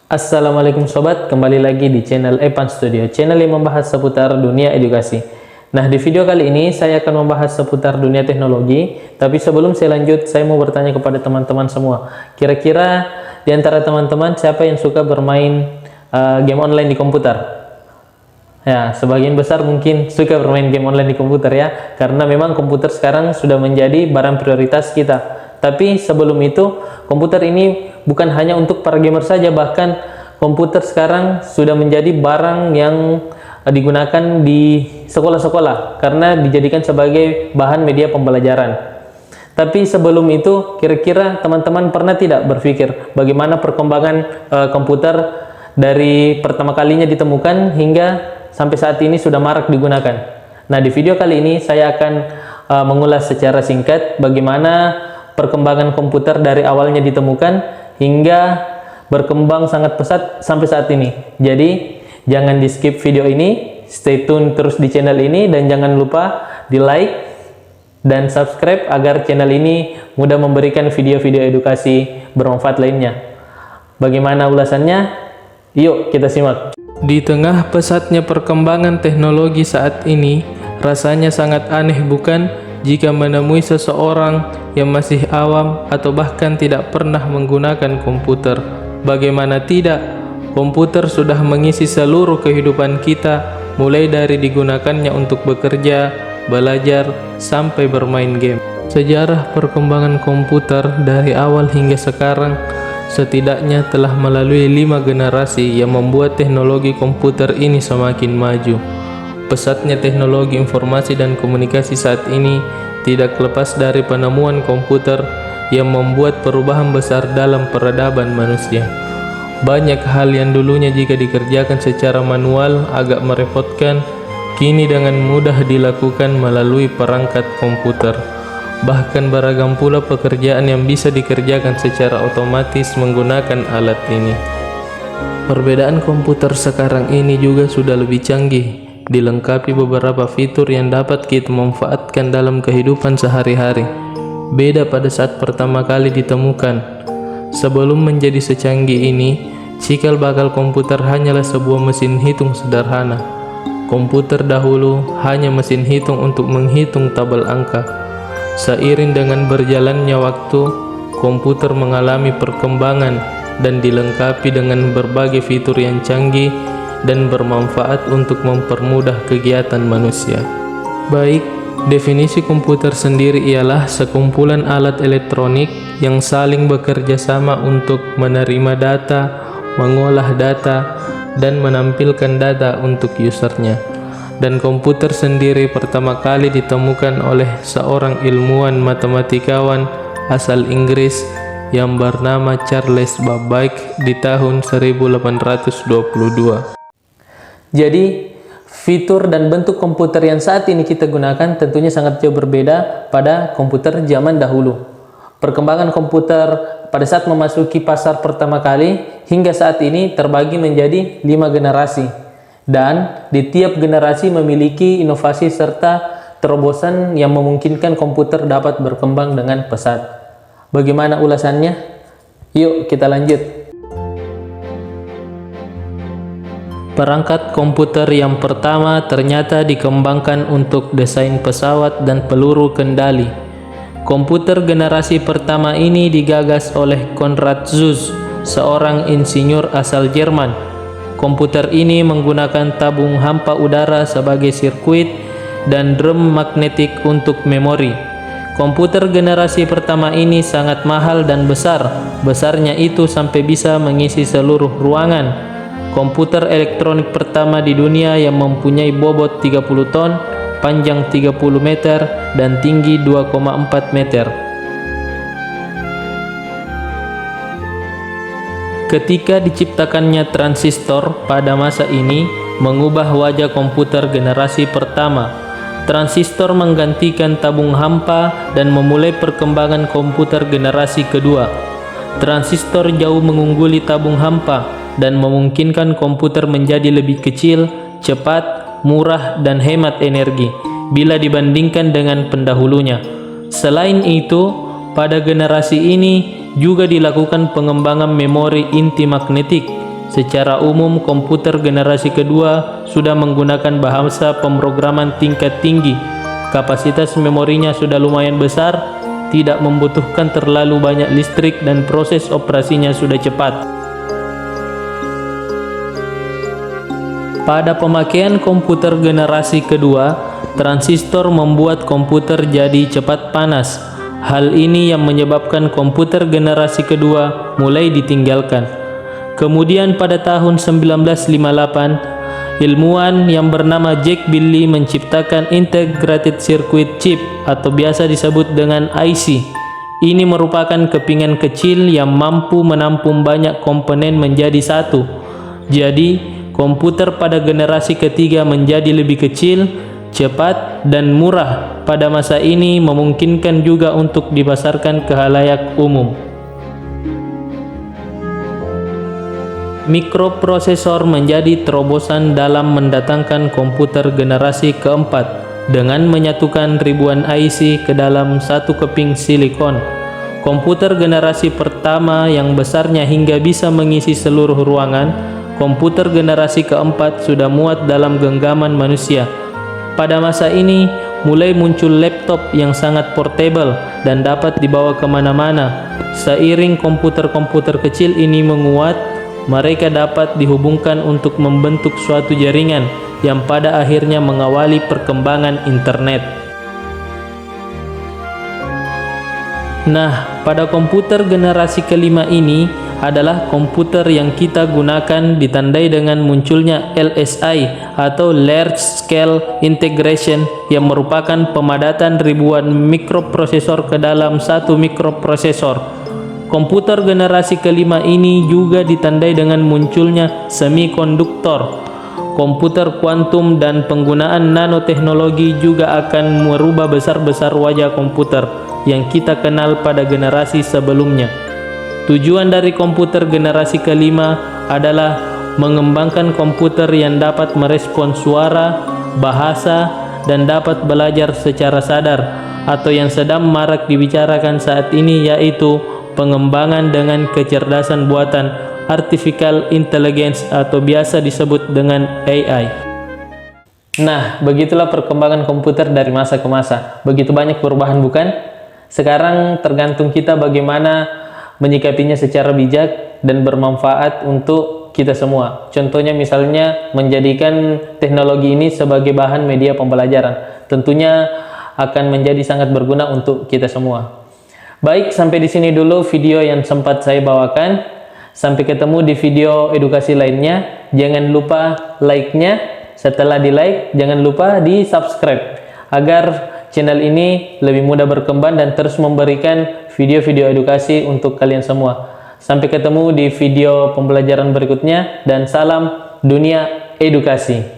Assalamualaikum sobat, kembali lagi di channel Evan Studio, channel yang membahas seputar dunia edukasi. Nah, di video kali ini saya akan membahas seputar dunia teknologi, tapi sebelum saya lanjut, saya mau bertanya kepada teman-teman semua. Kira-kira di antara teman-teman siapa yang suka bermain game online di komputer? Ya, sebagian besar mungkin suka bermain game online di komputer ya, karena memang komputer sekarang sudah menjadi barang prioritas kita. Tapi sebelum itu, komputer ini bukan hanya untuk para gamer saja, bahkan komputer sekarang sudah menjadi barang yang digunakan di sekolah-sekolah karena dijadikan sebagai bahan media pembelajaran. Tapi sebelum itu, kira-kira teman-teman pernah tidak berpikir bagaimana perkembangan komputer dari pertama kalinya ditemukan hingga sampai saat ini sudah marak digunakan? Nah, di video kali ini saya akan mengulas secara singkat bagaimana perkembangan komputer dari awalnya ditemukan hingga berkembang sangat pesat sampai saat ini. Jadi jangan di skip video ini, stay tune terus di channel ini, dan jangan lupa di like dan subscribe agar channel ini mudah memberikan video-video edukasi bermanfaat lainnya. Bagaimana ulasannya? Yuk kita simak. Di tengah pesatnya perkembangan teknologi saat ini, rasanya sangat aneh bukan jika menemui seseorang yang masih awam atau bahkan tidak pernah menggunakan komputer. Bagaimana tidak, komputer sudah mengisi seluruh kehidupan kita, mulai dari digunakannya untuk bekerja, belajar, sampai bermain game. Sejarah perkembangan komputer dari awal hingga sekarang setidaknya telah melalui 5 generasi yang membuat teknologi komputer ini semakin maju. Pesatnya teknologi informasi dan komunikasi saat ini tidak lepas dari penemuan komputer yang membuat perubahan besar dalam peradaban manusia. Banyak hal yang dulunya jika dikerjakan secara manual agak merepotkan, kini dengan mudah dilakukan melalui perangkat komputer. Bahkan beragam pula pekerjaan yang bisa dikerjakan secara otomatis menggunakan alat ini. Perbedaan komputer sekarang ini juga sudah lebih canggih, dilengkapi beberapa fitur yang dapat kita manfaatkan dalam kehidupan sehari-hari. Beda pada saat pertama kali ditemukan. Sebelum menjadi secanggih ini, cikal bakal komputer hanyalah sebuah mesin hitung sederhana. Komputer dahulu hanya mesin hitung untuk menghitung tabel angka. Seiring dengan berjalannya waktu, komputer mengalami perkembangan dan dilengkapi dengan berbagai fitur yang canggih dan bermanfaat untuk mempermudah kegiatan manusia. Baik, definisi komputer sendiri ialah sekumpulan alat elektronik yang saling bekerja sama untuk menerima data, mengolah data, dan menampilkan data untuk usernya. Dan komputer sendiri pertama kali ditemukan oleh seorang ilmuwan matematikawan asal Inggris yang bernama Charles Babbage di tahun 1822. Jadi, fitur dan bentuk komputer yang saat ini kita gunakan tentunya sangat jauh berbeda pada komputer zaman dahulu. Perkembangan komputer pada saat memasuki pasar pertama kali hingga saat ini terbagi menjadi 5 generasi. Dan di tiap generasi memiliki inovasi serta terobosan yang memungkinkan komputer dapat berkembang dengan pesat. Bagaimana ulasannya? Yuk kita lanjut. Perangkat komputer yang pertama ternyata dikembangkan untuk desain pesawat dan peluru kendali. Komputer generasi pertama ini digagas oleh Konrad Zuse, seorang insinyur asal Jerman. Komputer ini menggunakan tabung hampa udara sebagai sirkuit dan drum magnetik untuk memori. Komputer generasi pertama ini sangat mahal dan besar. Besarnya itu sampai bisa mengisi seluruh ruangan. Komputer elektronik pertama di dunia yang mempunyai bobot 30 ton, panjang 30 meter, dan tinggi 2,4 meter. Ketika diciptakannya transistor pada masa ini, mengubah wajah komputer generasi pertama. Transistor menggantikan tabung hampa dan memulai perkembangan komputer generasi kedua. Transistor jauh mengungguli tabung hampa dan memungkinkan komputer menjadi lebih kecil, cepat, murah, dan hemat energi bila dibandingkan dengan pendahulunya. Selain itu, pada generasi ini juga dilakukan pengembangan memori inti magnetik Secara umum, komputer generasi kedua sudah menggunakan bahasa pemrograman tingkat tinggi. Kapasitas memorinya sudah lumayan besar, tidak membutuhkan terlalu banyak listrik, dan proses operasinya sudah cepat. Pada pemakaian komputer generasi kedua, transistor membuat komputer jadi cepat panas. Hal ini yang menyebabkan komputer generasi kedua mulai ditinggalkan. Kemudian pada tahun 1958, ilmuwan yang bernama Jack Billy menciptakan Integrated Circuit Chip atau biasa disebut dengan IC. Ini merupakan kepingan kecil yang mampu menampung banyak komponen menjadi satu. Jadi, komputer pada generasi ketiga menjadi lebih kecil, cepat, dan murah. Pada masa ini memungkinkan juga untuk dipasarkan ke khalayak umum. Mikroprosesor menjadi terobosan dalam mendatangkan komputer generasi keempat dengan menyatukan ribuan IC ke dalam satu keping silikon. Komputer generasi pertama yang besarnya hingga bisa mengisi seluruh ruangan, komputer generasi keempat sudah muat dalam genggaman manusia. Pada masa ini, mulai muncul laptop yang sangat portable dan dapat dibawa kemana-mana. Seiring komputer-komputer kecil ini menguat, mereka dapat dihubungkan untuk membentuk suatu jaringan yang pada akhirnya mengawali perkembangan internet. Nah, pada komputer generasi kelima ini adalah komputer yang kita gunakan ditandai dengan munculnya LSI atau Large Scale Integration yang merupakan pemadatan ribuan mikroprosesor ke dalam satu mikroprosesor. Komputer generasi kelima ini juga ditandai dengan munculnya semikonduktor, komputer kuantum, dan penggunaan nanoteknologi juga akan merubah besar-besar wajah komputer yang kita kenal pada generasi sebelumnya. Tujuan dari komputer generasi kelima adalah mengembangkan komputer yang dapat merespon suara, bahasa, dan dapat belajar secara sadar, atau yang sedang marak dibicarakan saat ini yaitu pengembangan dengan kecerdasan buatan artificial intelligence atau biasa disebut dengan AI. Nah, begitulah perkembangan komputer dari masa ke masa. Begitu banyak perubahan, bukan? Sekarang tergantung kita bagaimana menyikapinya secara bijak dan bermanfaat untuk kita semua. Contohnya misalnya menjadikan teknologi ini sebagai bahan media pembelajaran. Tentunya akan menjadi sangat berguna untuk kita semua. Baik, sampai di sini dulu video yang sempat saya bawakan. Sampai ketemu di video edukasi lainnya. Jangan lupa like-nya. Setelah di-like, jangan lupa di-subscribe agar channel ini lebih mudah berkembang dan terus memberikan video-video edukasi untuk kalian semua. Sampai ketemu di video pembelajaran berikutnya dan salam dunia edukasi.